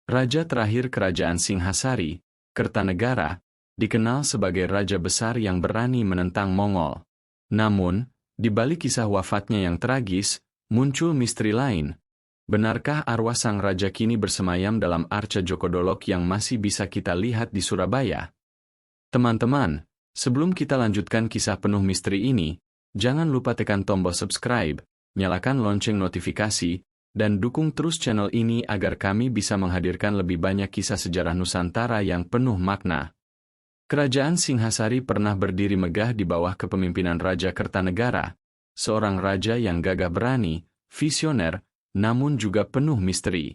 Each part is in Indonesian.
Raja terakhir Kerajaan Singhasari, Kertanegara, dikenal sebagai raja besar yang berani menentang Mongol. Namun, di balik kisah wafatnya yang tragis, muncul misteri lain. Benarkah arwah sang raja kini bersemayam dalam arca Jokodolok yang masih bisa kita lihat di Surabaya? Teman-teman, sebelum kita lanjutkan kisah penuh misteri ini, jangan lupa tekan tombol subscribe, nyalakan lonceng notifikasi, dan dukung terus channel ini agar kami bisa menghadirkan lebih banyak kisah sejarah Nusantara yang penuh makna. Kerajaan Singhasari pernah berdiri megah di bawah kepemimpinan Raja Kertanegara, seorang raja yang gagah berani, visioner, namun juga penuh misteri.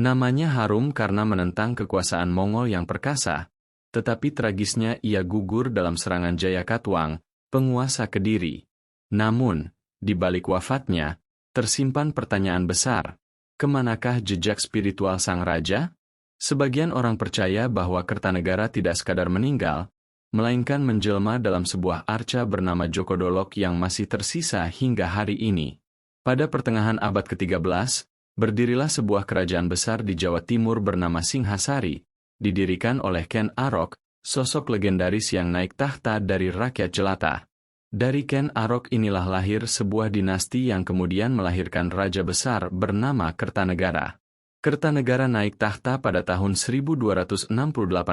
Namanya harum karena menentang kekuasaan Mongol yang perkasa, tetapi tragisnya ia gugur dalam serangan Jayakatwang, penguasa Kediri. Namun, di balik wafatnya, tersimpan pertanyaan besar. Kemanakah jejak spiritual sang raja? Sebagian orang percaya bahwa Kertanegara tidak sekadar meninggal, melainkan menjelma dalam sebuah arca bernama Jokodolok yang masih tersisa hingga hari ini. Pada pertengahan abad ke-13, berdirilah sebuah kerajaan besar di Jawa Timur bernama Singhasari, didirikan oleh Ken Arok, sosok legendaris yang naik tahta dari rakyat jelata. Dari Ken Arok inilah lahir sebuah dinasti yang kemudian melahirkan raja besar bernama Kertanegara. Kertanegara naik tahta pada tahun 1268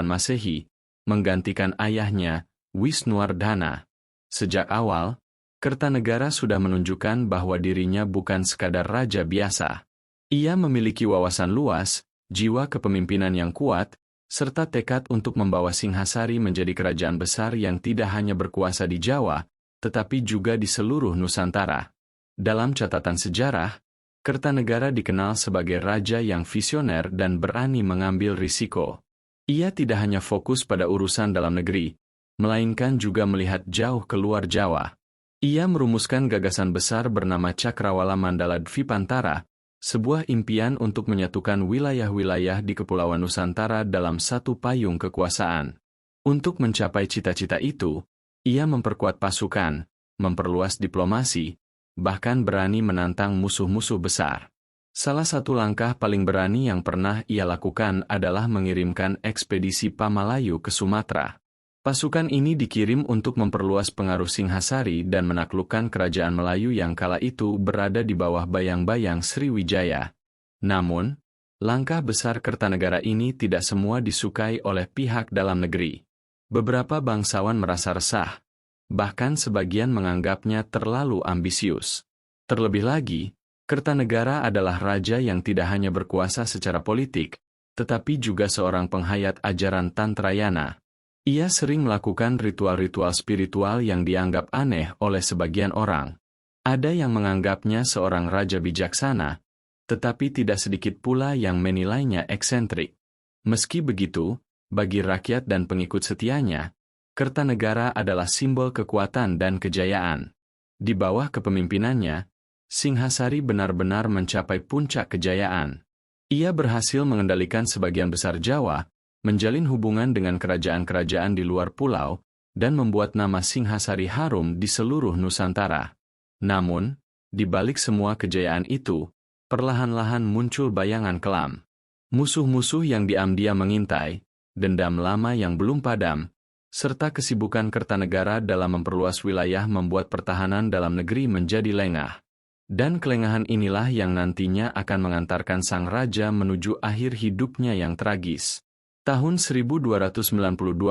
Masehi, menggantikan ayahnya, Wisnuwardhana. Sejak awal, Kertanegara sudah menunjukkan bahwa dirinya bukan sekadar raja biasa. Ia memiliki wawasan luas, jiwa kepemimpinan yang kuat, serta tekad untuk membawa Singhasari menjadi kerajaan besar yang tidak hanya berkuasa di Jawa, tetapi juga di seluruh Nusantara. Dalam catatan sejarah, Kertanegara dikenal sebagai raja yang visioner dan berani mengambil risiko. Ia tidak hanya fokus pada urusan dalam negeri, melainkan juga melihat jauh keluar Jawa. Ia merumuskan gagasan besar bernama Cakrawala Mandala Dvipantara, sebuah impian untuk menyatukan wilayah-wilayah di Kepulauan Nusantara dalam satu payung kekuasaan. Untuk mencapai cita-cita itu, ia memperkuat pasukan, memperluas diplomasi, bahkan berani menantang musuh-musuh besar. Salah satu langkah paling berani yang pernah ia lakukan adalah mengirimkan ekspedisi Pamalayu ke Sumatera. Pasukan ini dikirim untuk memperluas pengaruh Singhasari dan menaklukkan kerajaan Melayu yang kala itu berada di bawah bayang-bayang Sriwijaya. Namun, langkah besar Kertanegara ini tidak semua disukai oleh pihak dalam negeri. Beberapa bangsawan merasa resah, bahkan sebagian menganggapnya terlalu ambisius. Terlebih lagi, Kertanegara adalah raja yang tidak hanya berkuasa secara politik, tetapi juga seorang penghayat ajaran Tantrayana. Ia sering melakukan ritual-ritual spiritual yang dianggap aneh oleh sebagian orang. Ada yang menganggapnya seorang raja bijaksana, tetapi tidak sedikit pula yang menilainya eksentrik. Meski begitu, bagi rakyat dan pengikut setianya, Kertanegara adalah simbol kekuatan dan kejayaan. Di bawah kepemimpinannya, Singhasari benar-benar mencapai puncak kejayaan. Ia berhasil mengendalikan sebagian besar Jawa, menjalin hubungan dengan kerajaan-kerajaan di luar pulau, dan membuat nama Singhasari harum di seluruh Nusantara. Namun, di balik semua kejayaan itu, perlahan-lahan muncul bayangan kelam. Musuh-musuh yang diam-diam mengintai, dendam lama yang belum padam, serta kesibukan Kertanegara dalam memperluas wilayah membuat pertahanan dalam negeri menjadi lengah. Dan kelengahan inilah yang nantinya akan mengantarkan sang raja menuju akhir hidupnya yang tragis. Tahun 1292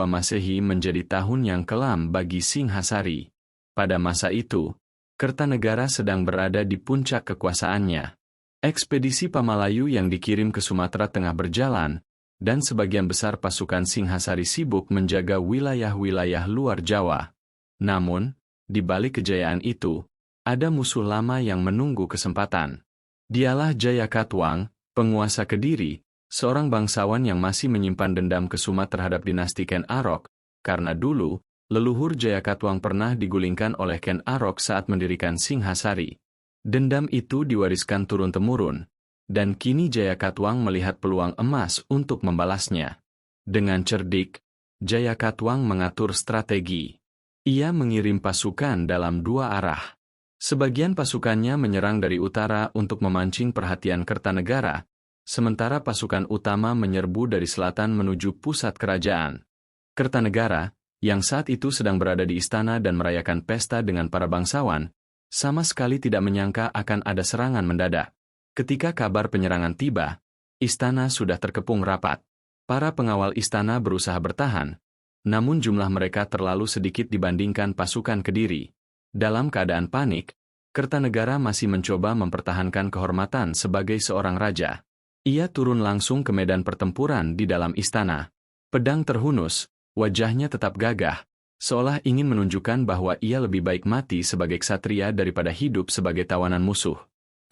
Masehi menjadi tahun yang kelam bagi Singhasari. Pada masa itu, Kertanegara sedang berada di puncak kekuasaannya. Ekspedisi Pamalayu yang dikirim ke Sumatera Tengah berjalan, dan sebagian besar pasukan Singhasari sibuk menjaga wilayah-wilayah luar Jawa. Namun, di balik kejayaan itu, ada musuh lama yang menunggu kesempatan. Dialah Jayakatwang, penguasa Kediri, seorang bangsawan yang masih menyimpan dendam kesumat terhadap dinasti Ken Arok, karena dulu, leluhur Jayakatwang pernah digulingkan oleh Ken Arok saat mendirikan Singhasari. Dendam itu diwariskan turun-temurun, dan kini Jayakatwang melihat peluang emas untuk membalasnya. Dengan cerdik, Jayakatwang mengatur strategi. Ia mengirim pasukan dalam dua arah. Sebagian pasukannya menyerang dari utara untuk memancing perhatian Kertanegara, sementara pasukan utama menyerbu dari selatan menuju pusat kerajaan. Kertanegara, yang saat itu sedang berada di istana dan merayakan pesta dengan para bangsawan, sama sekali tidak menyangka akan ada serangan mendadak. Ketika kabar penyerangan tiba, istana sudah terkepung rapat. Para pengawal istana berusaha bertahan, namun jumlah mereka terlalu sedikit dibandingkan pasukan Kediri. Dalam keadaan panik, Kertanegara masih mencoba mempertahankan kehormatan sebagai seorang raja. Ia turun langsung ke medan pertempuran di dalam istana. Pedang terhunus, wajahnya tetap gagah, seolah ingin menunjukkan bahwa ia lebih baik mati sebagai ksatria daripada hidup sebagai tawanan musuh.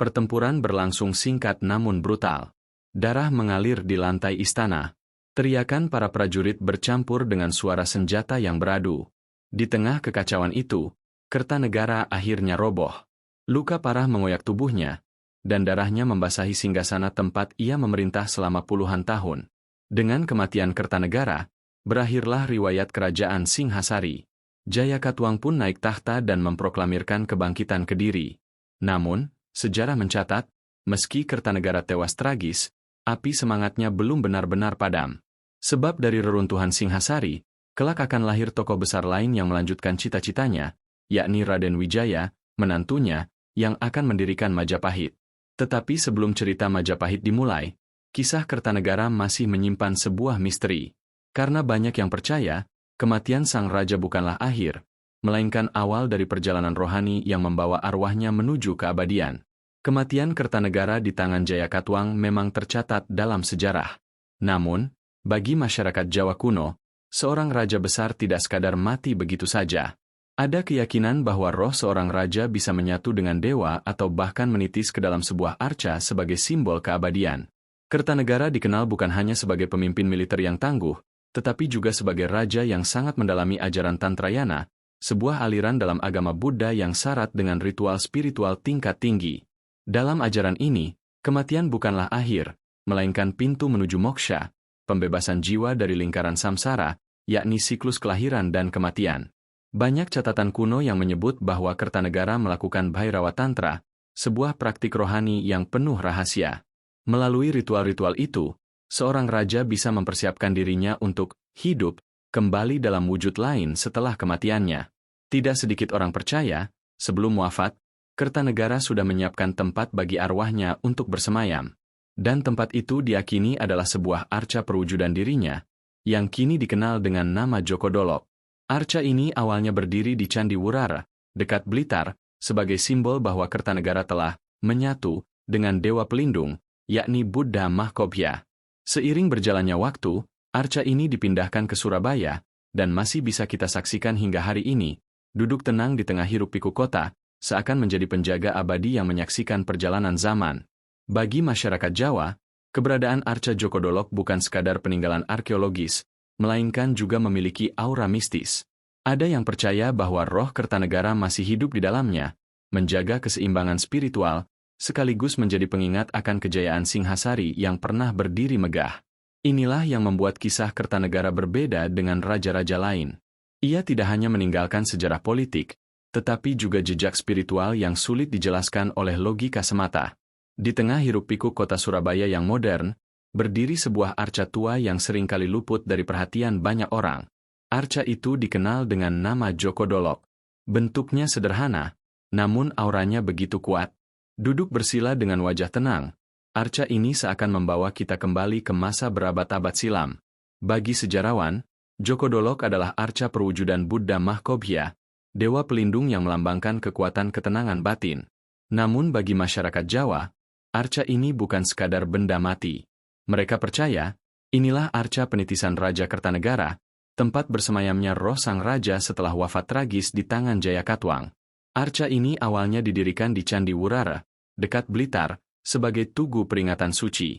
Pertempuran berlangsung singkat namun brutal. Darah mengalir di lantai istana. Teriakan para prajurit bercampur dengan suara senjata yang beradu. Di tengah kekacauan itu, Kertanegara akhirnya roboh. Luka parah mengoyak tubuhnya, dan darahnya membasahi singgasana tempat ia memerintah selama puluhan tahun. Dengan kematian Kertanegara, berakhirlah riwayat kerajaan Singhasari. Jayakatwang pun naik tahta dan memproklamirkan kebangkitan Kediri. Namun, sejarah mencatat, meski Kertanegara tewas tragis, api semangatnya belum benar-benar padam. Sebab dari reruntuhan Singhasari, kelak akan lahir tokoh besar lain yang melanjutkan cita-citanya, yakni Raden Wijaya, menantunya, yang akan mendirikan Majapahit. Tetapi sebelum cerita Majapahit dimulai, kisah Kertanegara masih menyimpan sebuah misteri. Karena banyak yang percaya, kematian sang raja bukanlah akhir, melainkan awal dari perjalanan rohani yang membawa arwahnya menuju keabadian. Kematian Kertanegara di tangan Jayakatwang memang tercatat dalam sejarah. Namun, bagi masyarakat Jawa kuno, seorang raja besar tidak sekadar mati begitu saja. Ada keyakinan bahwa roh seorang raja bisa menyatu dengan dewa atau bahkan menitis ke dalam sebuah arca sebagai simbol keabadian. Kertanegara dikenal bukan hanya sebagai pemimpin militer yang tangguh, tetapi juga sebagai raja yang sangat mendalami ajaran Tantrayana, sebuah aliran dalam agama Buddha yang syarat dengan ritual spiritual tingkat tinggi. Dalam ajaran ini, kematian bukanlah akhir, melainkan pintu menuju moksha, pembebasan jiwa dari lingkaran samsara, yakni siklus kelahiran dan kematian. Banyak catatan kuno yang menyebut bahwa Kertanegara melakukan Bhairawa Tantra, sebuah praktik rohani yang penuh rahasia. Melalui ritual-ritual itu, seorang raja bisa mempersiapkan dirinya untuk hidup kembali dalam wujud lain setelah kematiannya. Tidak sedikit orang percaya, sebelum wafat, Kertanegara sudah menyiapkan tempat bagi arwahnya untuk bersemayam. Dan tempat itu diyakini adalah sebuah arca perwujudan dirinya, yang kini dikenal dengan nama Jokodolok. Arca ini awalnya berdiri di Candi Wurara, dekat Blitar, sebagai simbol bahwa Kertanegara telah menyatu dengan Dewa Pelindung, yakni Buddha Mahkobhya. Seiring berjalannya waktu, arca ini dipindahkan ke Surabaya, dan masih bisa kita saksikan hingga hari ini, duduk tenang di tengah hiruk-pikuk kota, seakan menjadi penjaga abadi yang menyaksikan perjalanan zaman. Bagi masyarakat Jawa, keberadaan arca Jokodolok bukan sekadar peninggalan arkeologis, melainkan juga memiliki aura mistis. Ada yang percaya bahwa roh Kertanegara masih hidup di dalamnya, menjaga keseimbangan spiritual, sekaligus menjadi pengingat akan kejayaan Singhasari yang pernah berdiri megah. Inilah yang membuat kisah Kertanegara berbeda dengan raja-raja lain. Ia tidak hanya meninggalkan sejarah politik, tetapi juga jejak spiritual yang sulit dijelaskan oleh logika semata. Di tengah hiruk-pikuk kota Surabaya yang modern, berdiri sebuah arca tua yang seringkali luput dari perhatian banyak orang. Arca itu dikenal dengan nama Jokodolok. Bentuknya sederhana, namun auranya begitu kuat. Duduk bersila dengan wajah tenang, arca ini seakan membawa kita kembali ke masa berabad-abad silam. Bagi sejarawan, Jokodolok adalah arca perwujudan Buddha Mahkobhya, dewa pelindung yang melambangkan kekuatan ketenangan batin. Namun bagi masyarakat Jawa, arca ini bukan sekadar benda mati. Mereka percaya, inilah arca penitisan Raja Kertanegara, tempat bersemayamnya roh sang raja setelah wafat tragis di tangan Jayakatwang. Arca ini awalnya didirikan di Candi Wurara, dekat Blitar, sebagai tugu peringatan suci.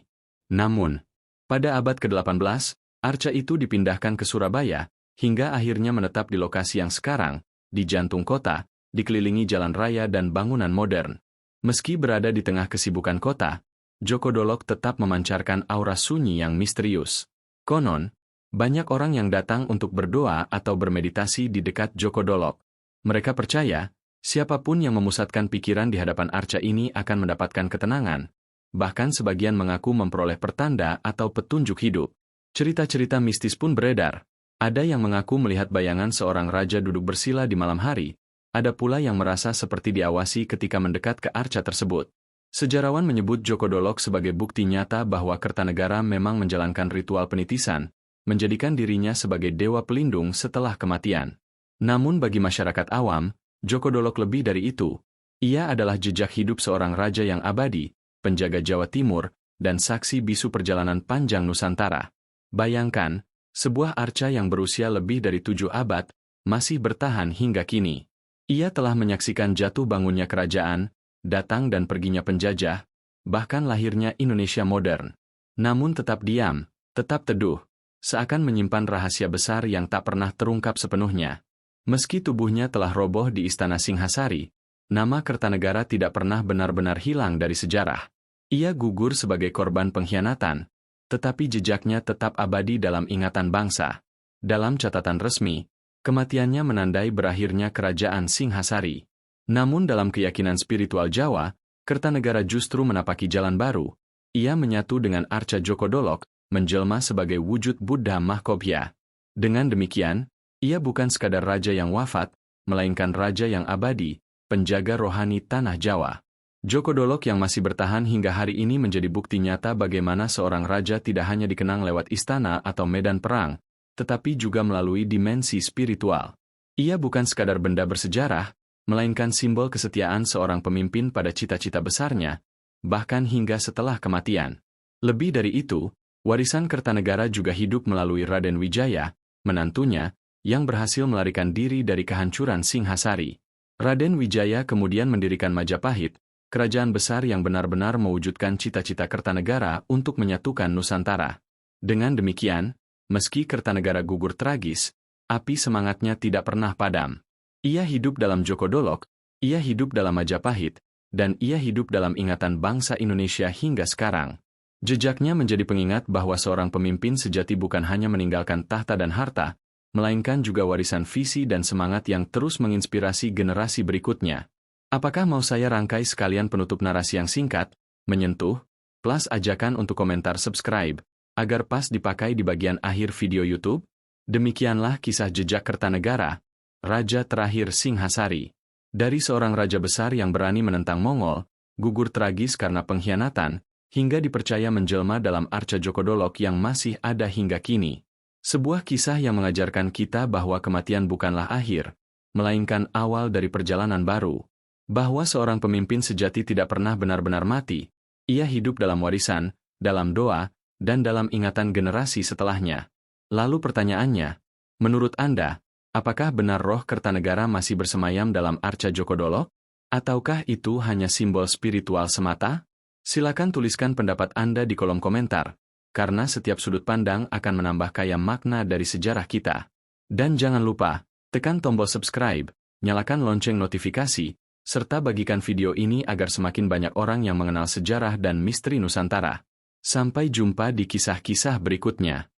Namun, pada abad ke-18, arca itu dipindahkan ke Surabaya, hingga akhirnya menetap di lokasi yang sekarang, di jantung kota, dikelilingi jalan raya dan bangunan modern. Meski berada di tengah kesibukan kota, Jokodolok tetap memancarkan aura sunyi yang misterius. Konon, banyak orang yang datang untuk berdoa atau bermeditasi di dekat Jokodolok. Mereka percaya, siapapun yang memusatkan pikiran di hadapan arca ini akan mendapatkan ketenangan, bahkan sebagian mengaku memperoleh pertanda atau petunjuk hidup. Cerita-cerita mistis pun beredar. Ada yang mengaku melihat bayangan seorang raja duduk bersila di malam hari, ada pula yang merasa seperti diawasi ketika mendekat ke arca tersebut. Sejarawan menyebut Djoko Dolok sebagai bukti nyata bahwa Kertanegara memang menjalankan ritual penitisan, menjadikan dirinya sebagai dewa pelindung setelah kematian. Namun bagi masyarakat awam, Djoko Dolok lebih dari itu. Ia adalah jejak hidup seorang raja yang abadi, penjaga Jawa Timur, dan saksi bisu perjalanan panjang Nusantara. Bayangkan, sebuah arca yang berusia lebih dari 7 abad, masih bertahan hingga kini. Ia telah menyaksikan jatuh bangunnya kerajaan, datang dan perginya penjajah, bahkan lahirnya Indonesia modern. Namun tetap diam, tetap teduh, seakan menyimpan rahasia besar yang tak pernah terungkap sepenuhnya. Meski tubuhnya telah roboh di Istana Singhasari, nama Kertanegara tidak pernah benar-benar hilang dari sejarah. Ia gugur sebagai korban pengkhianatan, tetapi jejaknya tetap abadi dalam ingatan bangsa. Dalam catatan resmi, kematiannya menandai berakhirnya kerajaan Singhasari. Namun dalam keyakinan spiritual Jawa, Kertanegara justru menapaki jalan baru. Ia menyatu dengan arca Djoko Dolok, menjelma sebagai wujud Buddha Mahkobhya. Dengan demikian, ia bukan sekadar raja yang wafat, melainkan raja yang abadi, penjaga rohani tanah Jawa. Djoko Dolok yang masih bertahan hingga hari ini menjadi bukti nyata bagaimana seorang raja tidak hanya dikenang lewat istana atau medan perang, tetapi juga melalui dimensi spiritual. Ia bukan sekadar benda bersejarah, melainkan simbol kesetiaan seorang pemimpin pada cita-cita besarnya, bahkan hingga setelah kematian. Lebih dari itu, warisan Kertanegara juga hidup melalui Raden Wijaya, menantunya, yang berhasil melarikan diri dari kehancuran Singhasari. Raden Wijaya kemudian mendirikan Majapahit, kerajaan besar yang benar-benar mewujudkan cita-cita Kertanegara untuk menyatukan Nusantara. Dengan demikian, meski Kertanegara gugur tragis, api semangatnya tidak pernah padam. Ia hidup dalam Djoko Dolok, ia hidup dalam Majapahit, dan ia hidup dalam ingatan bangsa Indonesia hingga sekarang. Jejaknya menjadi pengingat bahwa seorang pemimpin sejati bukan hanya meninggalkan tahta dan harta, melainkan juga warisan visi dan semangat yang terus menginspirasi generasi berikutnya. Apakah mau saya rangkai sekalian penutup narasi yang singkat, menyentuh, plus ajakan untuk komentar subscribe, agar pas dipakai di bagian akhir video YouTube? Demikianlah kisah jejak Kertanegara, Raja terakhir Singhasari. Dari seorang raja besar yang berani menentang Mongol, gugur tragis karena pengkhianatan, hingga dipercaya menjelma dalam arca Djoko Dolok yang masih ada hingga kini. Sebuah kisah yang mengajarkan kita bahwa kematian bukanlah akhir, melainkan awal dari perjalanan baru. Bahwa seorang pemimpin sejati tidak pernah benar-benar mati, ia hidup dalam warisan, dalam doa, dan dalam ingatan generasi setelahnya. Lalu pertanyaannya, menurut Anda, apakah benar roh Kertanegara masih bersemayam dalam arca Djoko Dolok? Ataukah itu hanya simbol spiritual semata? Silakan tuliskan pendapat Anda di kolom komentar, karena setiap sudut pandang akan menambah kaya makna dari sejarah kita. Dan jangan lupa, tekan tombol subscribe, nyalakan lonceng notifikasi, serta bagikan video ini agar semakin banyak orang yang mengenal sejarah dan misteri Nusantara. Sampai jumpa di kisah-kisah berikutnya.